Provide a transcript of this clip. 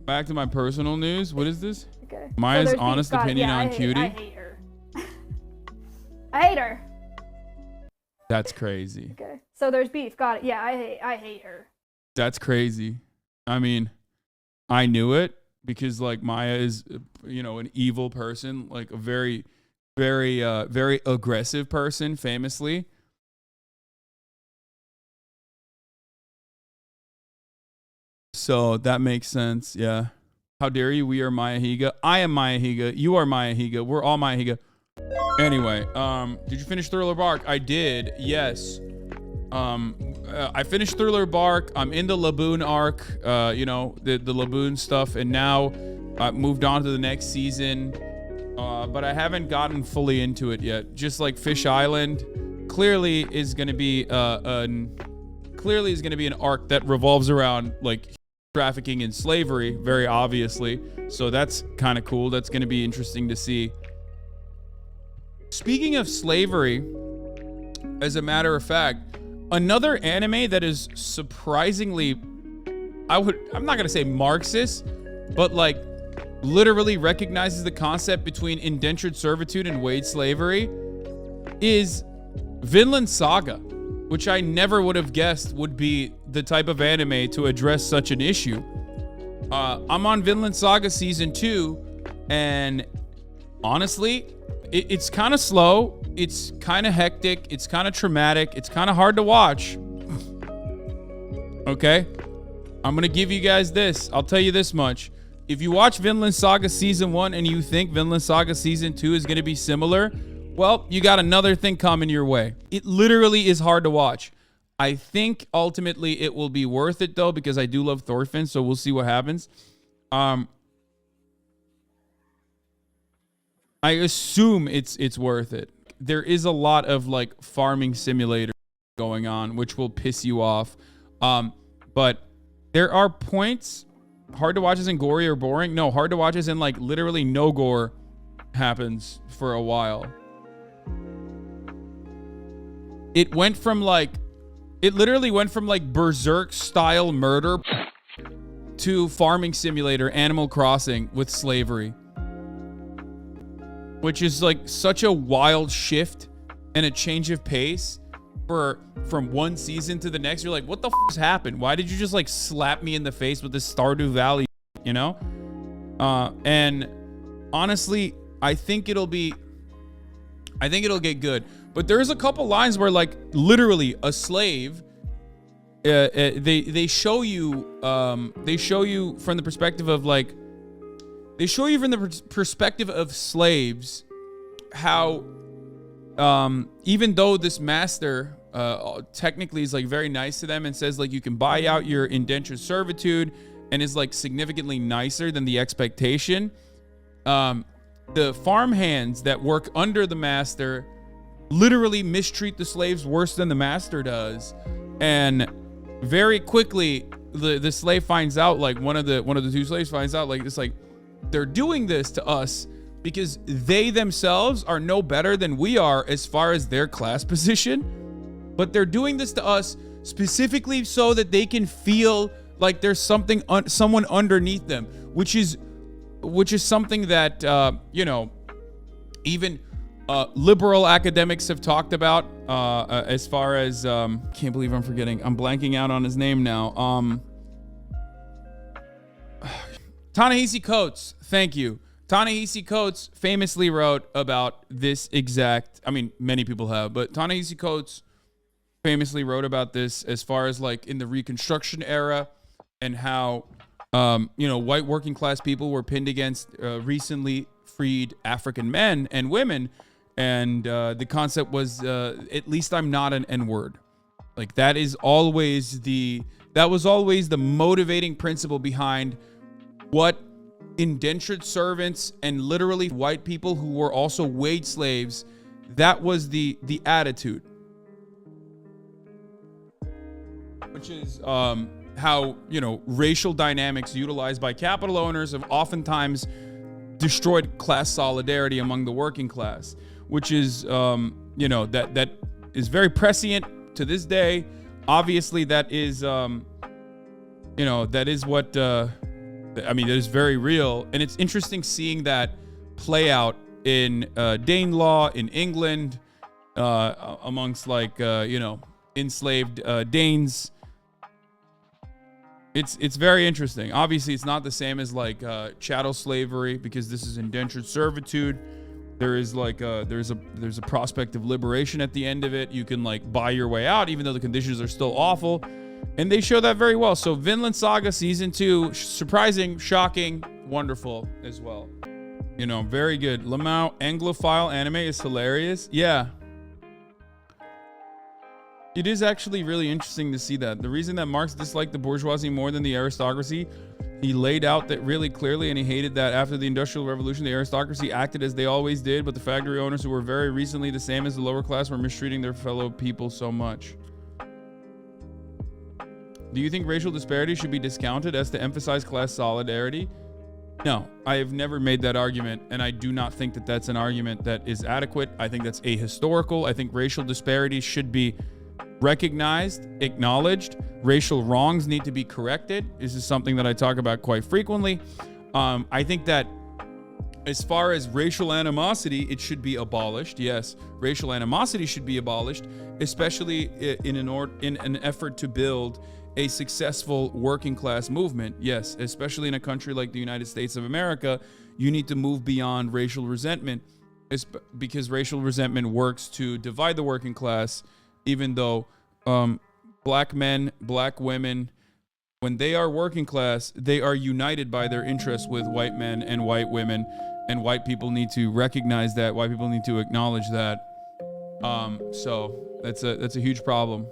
back to my personal news. What is this? Okay. Maya's So honest opinion on Cutie. I hate her. I hate her. That's crazy. Okay. So there's beef. Got it. Yeah, I hate her. That's crazy. I mean, I knew it because like Maya is, an evil person, like a very, very, very aggressive person, famously. So that makes sense. Yeah. How dare you? We are Maya Higa. I am Maya Higa. You are Maya Higa. We're all Maya Higa. Anyway, did you finish Thriller Bark? I did. Yes. I finished Thriller Bark. I'm in the Laboon arc, the Laboon stuff, and now I've moved on to the next season. But I haven't gotten fully into it yet. Just like Fish Island, clearly is going to be an arc that revolves around like trafficking and slavery, very obviously. So that's kind of cool. That's going to be interesting to see. Speaking of slavery, as a matter of fact, another anime that is surprisingly, I'm not going to say Marxist, but like literally recognizes the concept between indentured servitude and wage slavery is Vinland Saga, which I never would have guessed would be the type of anime to address such an issue. I'm on Vinland Saga season 2, and honestly, it's kind of slow. It's kind of hectic. It's kind of traumatic. It's kind of hard to watch. Okay? I'm going to give you guys this. I'll tell you this much. If you watch Vinland Saga Season 1 and you think Vinland Saga Season 2 is going to be similar, well, you got another thing coming your way. It literally is hard to watch. I think ultimately it will be worth it, though, because I do love Thorfinn, so we'll see what happens. I assume it's worth it. There is a lot of like farming simulator going on, which will piss you off. But there are points. Hard to watch as in gory or boring. No, hard to watch as in like literally no gore happens for a while. It literally went from like Berserk style murder to farming simulator, Animal Crossing with slavery. Which is like such a wild shift and a change of pace from one season to the next. You're like, what the f has happened? Why did you just like slap me in the face with this Stardew Valley, And honestly, I think it'll get good. But there's a couple lines where like literally a slave, they show you from the perspective of like, they show you from the perspective of slaves how even though this master technically is like very nice to them and says like you can buy out your indentured servitude and is like significantly nicer than the expectation, the farm hands that work under the master literally mistreat the slaves worse than the master does. And very quickly the slave finds out, like one of the two slaves finds out, like it's like they're doing this to us because they themselves are no better than we are as far as their class position, but they're doing this to us specifically so that they can feel like there's someone underneath them, which is something that even liberal academics have talked about as far as can't believe I'm blanking out on his name now. Ta-Nehisi Coates, thank you. Ta-Nehisi Coates famously wrote about this exact, many people have, but Ta-Nehisi Coates famously wrote about this as far as like in the Reconstruction era and how, white working class people were pinned against recently freed African men and women. And the concept was, at least I'm not an N-word. Like that was always the motivating principle behind what indentured servants and literally white people who were also wage slaves, that was the attitude. Which is how, racial dynamics utilized by capital owners have oftentimes destroyed class solidarity among the working class, which is, that is very prescient to this day. Obviously, that is, that is what I mean, it is very real, and it's interesting seeing that play out in Dane law in England, amongst enslaved Danes. It's very interesting. Obviously, it's not the same as chattel slavery, because this is indentured servitude. There is there's a prospect of liberation at the end of it. You can buy your way out, even though the conditions are still awful. And they show that very well. So Vinland Saga Season 2, surprising, shocking, wonderful as well. Very good. Lamau Anglophile anime is hilarious. Yeah. It is actually really interesting to see that. The reason that Marx disliked the bourgeoisie more than the aristocracy, he laid out that really clearly, and he hated that after the Industrial Revolution, the aristocracy acted as they always did, but the factory owners, who were very recently the same as the lower class, were mistreating their fellow people so much. Do you think racial disparity should be discounted as to emphasize class solidarity? No, I have never made that argument, and I do not think that that's an argument that is adequate. I think that's ahistorical. I think racial disparities should be recognized, acknowledged. Racial wrongs need to be corrected. This is something that I talk about quite frequently. I think that as far as racial animosity, it should be abolished. Yes, racial animosity should be abolished, especially in an effort to build a successful working class movement. Yes, especially in a country like the United States of America, you need to move beyond racial resentment, because racial resentment works to divide the working class, even though black men, black women, when they are working class, they are united by their interests with white men and white women, and white people need to recognize that. White people need to acknowledge that. So that's a huge problem.